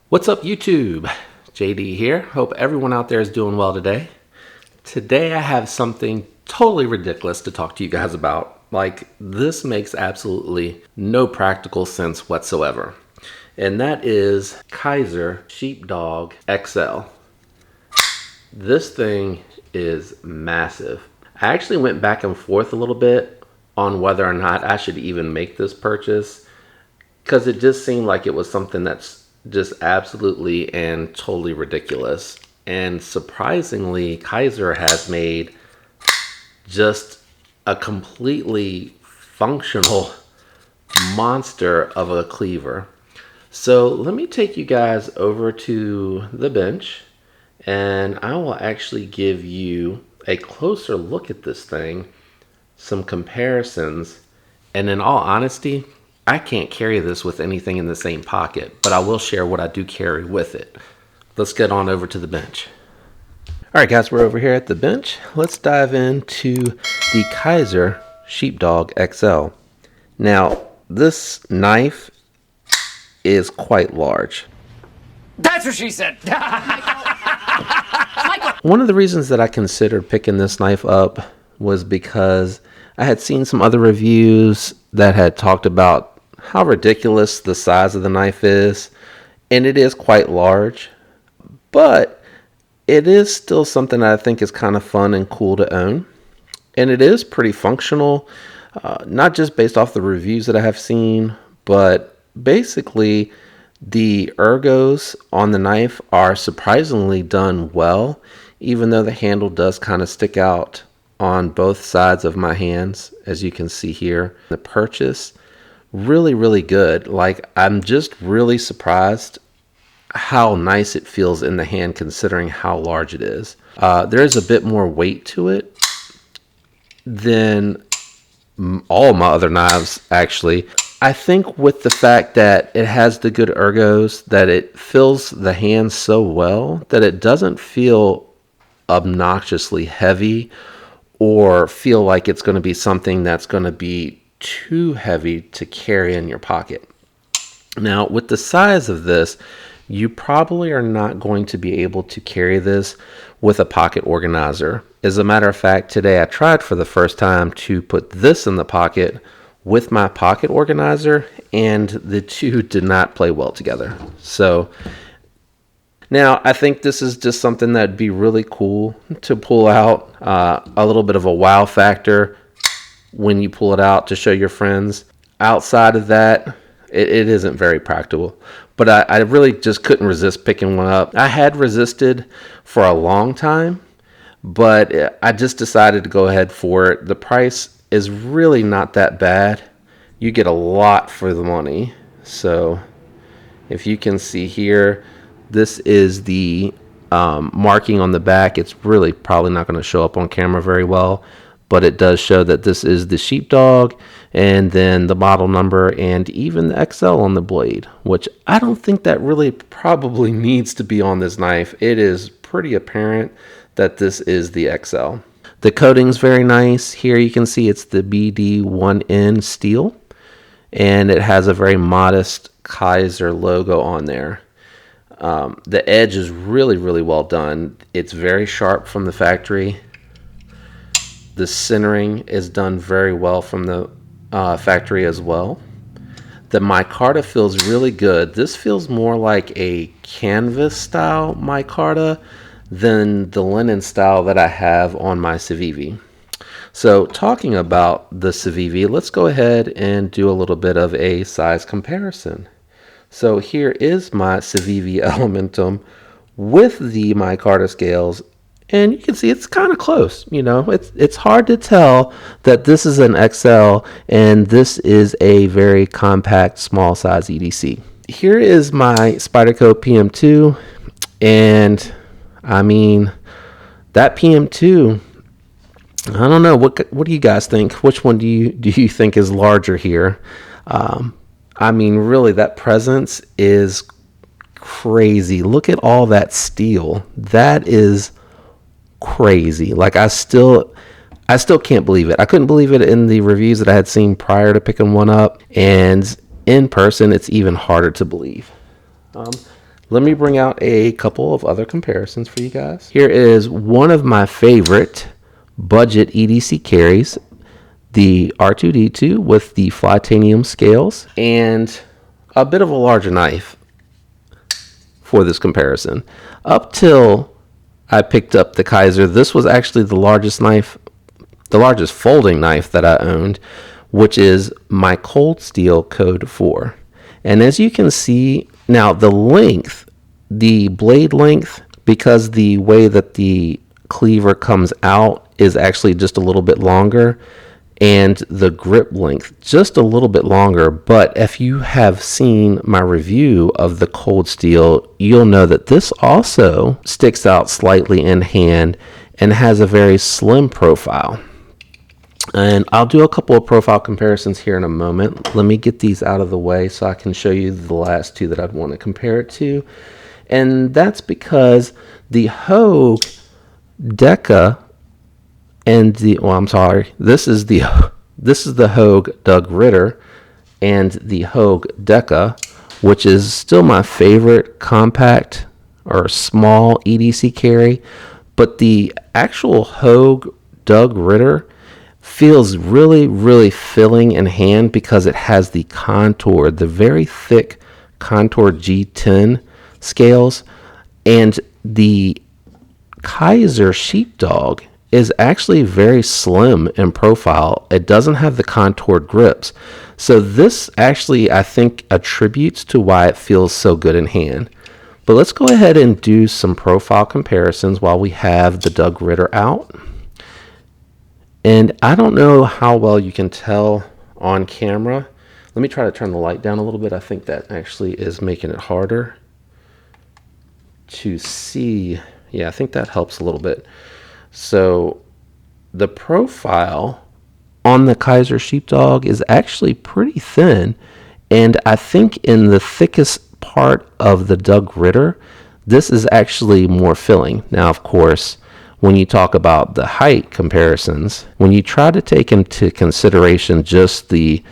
What's up, YouTube? JD here. Hope everyone out there is doing well today. Today I have something totally ridiculous to talk to you guys about. Like, this makes absolutely no practical sense whatsoever. And that is Kizer Sheepdog XL. This thing is massive. I actually went back and forth a little bit on whether or not I should even make this purchase, because it just seemed like it was something that's just absolutely and totally ridiculous. And surprisingly, Kizer has made just a completely functional monster of a cleaver. So let me take you guys over to the bench and I will actually give you a closer look at this thing, some comparisons, and in all honesty, I can't carry this with anything in the same pocket, but I will share what I do carry with it. Let's get on over to the bench. All right, guys, we're over here at the bench. Let's dive into the Kizer Sheepdog XL. Now, this knife is quite large. That's what she said. One of the reasons that I considered picking this knife up was because I had seen some other reviews that had talked about how ridiculous the size of the knife is, and it is quite large, but it is still something that I think is kind of fun and cool to own, and it is pretty functional, not just based off the reviews that I have seen, but basically the ergos on the knife are surprisingly done well, even though the handle does kind of stick out on both sides of my hands, as you can see here. The purchase, really good. Like, I'm just really surprised how nice it feels in the hand considering how large it is. There is a bit more weight to it than all my other knives, actually. I think with the fact that it has the good ergos, that it fills the hand so well that it doesn't feel obnoxiously heavy or feel like it's going to be something that's going to be too heavy to carry in your pocket. Now, with the size of this, you probably are not going to be able to carry this with a pocket organizer. As a matter of fact, today I tried for the first time to put this in the pocket with my pocket organizer, and the two did not play well together. So now I think this is just something that'd be really cool to pull out, a little bit of a wow factor when you pull it out to show your friends. Outside of that, it isn't very practical, but I really just couldn't resist picking one up. I had resisted for a long time, but I just decided to go ahead for it. The price is really not that bad. You get a lot for the money. So if you can see here, this is the marking on the back. It's really probably not going to show up on camera very well, but it does show that this is the Sheepdog, and then the model number, and even the XL on the blade, which I don't think that really probably needs to be on this knife. It is pretty apparent that this is the XL. The coating's very nice. Here you can see it's the BD1N steel, and it has a very modest Kizer logo on there. The edge is really well done. It's very sharp from the factory. The centering is done very well from the factory as well. The micarta feels really good. This feels more like a canvas style micarta than the linen style that I have on my Civivi. So talking about the Civivi, let's go ahead and do a little bit of a size comparison. So here is my Civivi Elementum with the micarta scales, and you can see it's kind of close. You know, it's hard to tell that this is an XL and this is a very compact small size EDC. Here is my Spyderco PM2, and I mean, that PM2, I don't know, what do you guys think? Which one do you think is larger here? I mean, really, that presence is crazy. Look at all that steel. That is crazy. Like, I still can't believe it. I couldn't believe it in the reviews that I had seen prior to picking one up, and in person, it's even harder to believe. Let me bring out a couple of other comparisons for you guys. Here is one of my favorite budget EDC carries, the R2D2 with the Flytanium scales, and a bit of a larger knife for this comparison. Up till I picked up the Kizer, this was actually the largest knife, the largest folding knife that I owned, which is my Cold Steel Code 4. And as you can see, now the length, the blade length, because the way that the cleaver comes out is actually just a little bit longer, and the grip length just a little bit longer. But if you have seen my review of the Cold Steel, you'll know that this also sticks out slightly in hand and has a very slim profile. And I'll do a couple of profile comparisons here in a moment. Let me get these out of the way so I can show you the last two that I'd want to compare it to. And that's because the Hogue Deca and the, well, I'm sorry, this is the Hogue Doug Ritter and the Hogue Deca, which is still my favorite compact or small EDC carry. But the actual Hogue Doug Ritter feels really, really filling in hand because it has the contour, the very thick contour G10 scales, and the Kizer Sheepdog is actually very slim in profile. It doesn't have the contoured grips. So this actually, I think, attributes to why it feels so good in hand. But let's go ahead and do some profile comparisons while we have the Doug Ritter out. And I don't know how well you can tell on camera. Let me try to turn the light down a little bit. I think that actually is making it harder to see. Yeah, I think that helps a little bit. So the profile on the Kizer Sheepdog is actually pretty thin. And I think in the thickest part of the Doug Ritter, this is actually more filling. Now, of course, when you talk about the height comparisons, when you try to take into consideration just the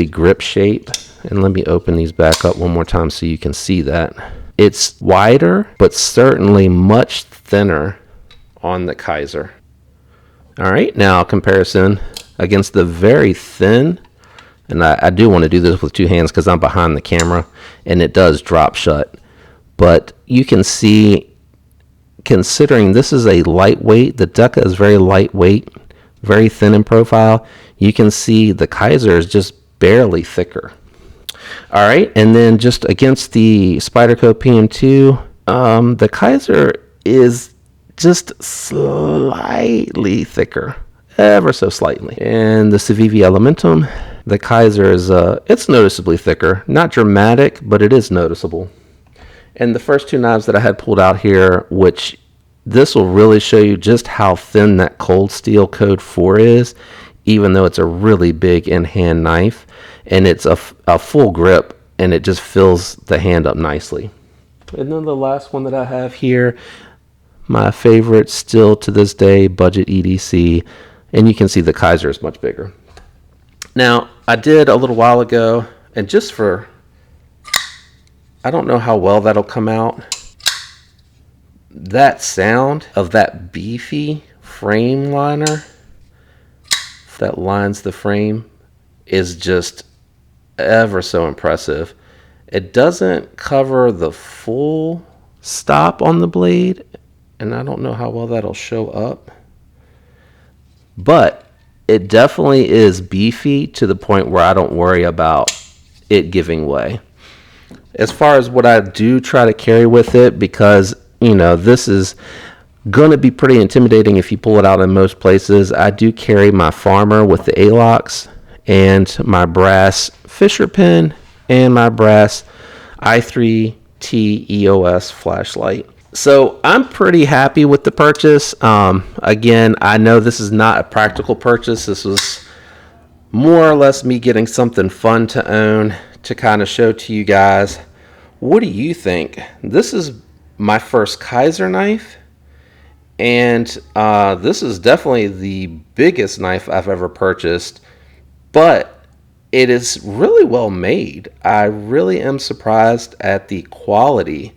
grip shape, and let me open these back up one more time so you can see that. It's wider, but certainly much thinner on the Kizer. All right, now comparison against the very thin, and I do want to do this with two hands because I'm behind the camera, and it does drop shut. But you can see, considering this is a lightweight, the Deca is very lightweight, very thin in profile. You can see the Kizer is just barely thicker. All right, and then just against the Spyderco PM2, the Kizer is just slightly thicker, ever so slightly. And the Civivi Elementum, the Kizer is it's noticeably thicker, not dramatic, but it is noticeable. And the first two knives that I had pulled out here, which this will really show you just how thin that Cold Steel Code 4 is, even though it's a really big in-hand knife, and it's a full grip, and it just fills the hand up nicely. And then the last one that I have here, my favorite still to this day, budget EDC, and you can see the Kizer is much bigger. Now, I did a little while ago, and just for, I don't know how well that'll come out, that sound of that beefy frame liner that lines the frame is just ever so impressive. It doesn't cover the full stop on the blade, and I don't know how well that'll show up, but it definitely is beefy to the point where I don't worry about it giving way. As far as what I do try to carry with it, because you know this is going to be pretty intimidating if you pull it out in most places, I do carry my Farmer with the A-locks and my brass Fisher pin and my brass i3T EOS flashlight. So I'm pretty happy with the purchase. Again, I know this is not a practical purchase. This was more or less me getting something fun to own to kind of show to you guys. What do you think? This is my first Kizer knife, and this is definitely the biggest knife I've ever purchased, but it is really well made. I really am surprised at the quality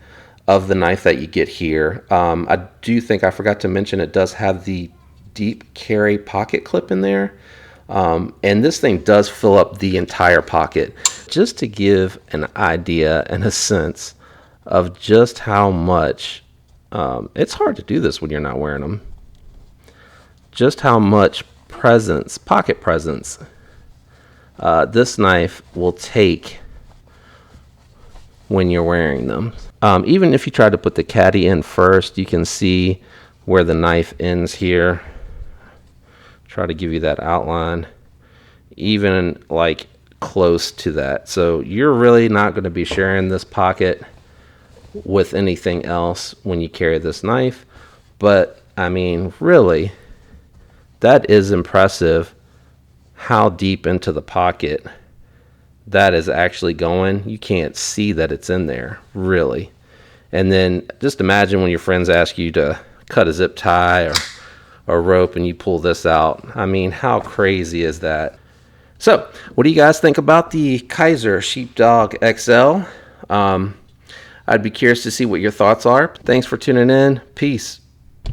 of the knife that you get here. I do think I forgot to mention it does have the deep carry pocket clip in there. And this thing does fill up the entire pocket. Just to give an idea and a sense of just how much, it's hard to do this when you're not wearing them, just how much presence, pocket presence, this knife will take when you're wearing them. Even if you try to put the caddy in first, you can see where the knife ends here. Try to give you that outline, even like close to that. So you're really not going to be sharing this pocket with anything else when you carry this knife. But I mean, really, that is impressive how deep into the pocket that is actually going. You can't see that it's in there, really. And then just imagine when your friends ask you to cut a zip tie or a rope and you pull this out. I mean, how crazy is that? So, what do you guys think about the Kizer Sheepdog XL? I'd be curious to see what your thoughts are. Thanks for tuning in. Peace.